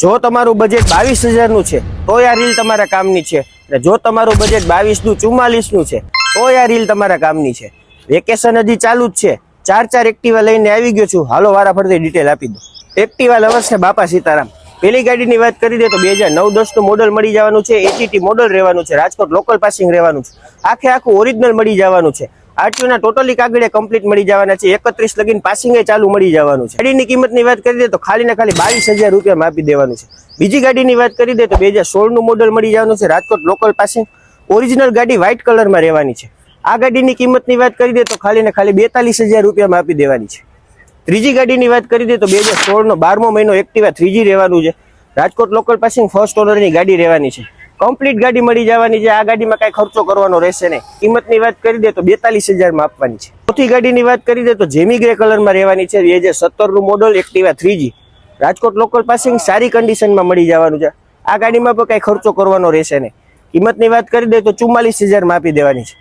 જો તમારું બજેટ 22,000 નું છે તો આ રીલ તમારા કામની છે, અને જો તમારું બજેટ 22 નું 44 નું છે તો આ રીલ તમારા કામની છે। વેકેશન હજી ચાલુ જ છે, 4 એક્ટિવા લઈને આવી ગયો છું, હાલો વારા ફરતી ડિટેલ આપી દો। એક્ટિવા લવર્સ છે બાપા સીતારામ। પેલી ગાડીની વાત કરી દે તો 2009-10 નું મોડલ મળી જવાનું છે, એટીટી મોડલ રહેવાનું છે, રાજકોટ લોકલ પાસિંગ રહેવાનું છે, આખું ઓરિજિનલ મળી જવાનું છે। આરટીઓ ના ટોટલી કાગળે કમ્પ્લીટ મળી જવાના છે, 31 લગીન પાસિંગ ચાલુ મળી જવાનું છે। ગાડીની કિંમતની વાત કરી દે તો ખાલી ને ખાલી 22,000 રૂપિયામાં આપી દેવાનું છે। બીજી ગાડીની વાત કરી દે તો 2016 નું મોડલ મળી જવાનું છે, રાજકોટ લોકલ પાસિંગ, ઓરિજિનલ ગાડી વ્હાઇટ કલરમાં રહેવાની છે। આ ગાડીની કિંમતની વાત કરી દે તો ખાલી ને ખાલી 42,000 રૂપિયામાં આપી દેવાની છે। ત્રીજી ગાડીની વાત કરી દે તો 2016 નો 12મો મહિનો એક્ટિવા 3G રહેવાનું છે, રાજકોટ લોકલ પાસિંગ ફર્સ્ટ ઓનરની ગાડી રહેવાની છે, કમ્પ્લીટ ગાડી મળી જવાની છે। આ ગાડીમાં કઈ ખર્ચો કરવાનો રહેશે નહીં। કિંમતની વાત કરી દે તો 42,000 માં આપવાની છે। ચોથી ગાડીની વાત કરી દે તો જેમી ગ્રે કલરમાં રહેવાની છે, 2017 નું model Activa 3G, Rajkot local passing સારી કન્ડિશનમાં મળી જવાનું છે। આ ગાડીમાં પણ કઈ ખર્ચો કરવાનો રહેશે નહીં। કિંમતની વાત કરી દે તો 44,000 માં આપી દેવાની છે।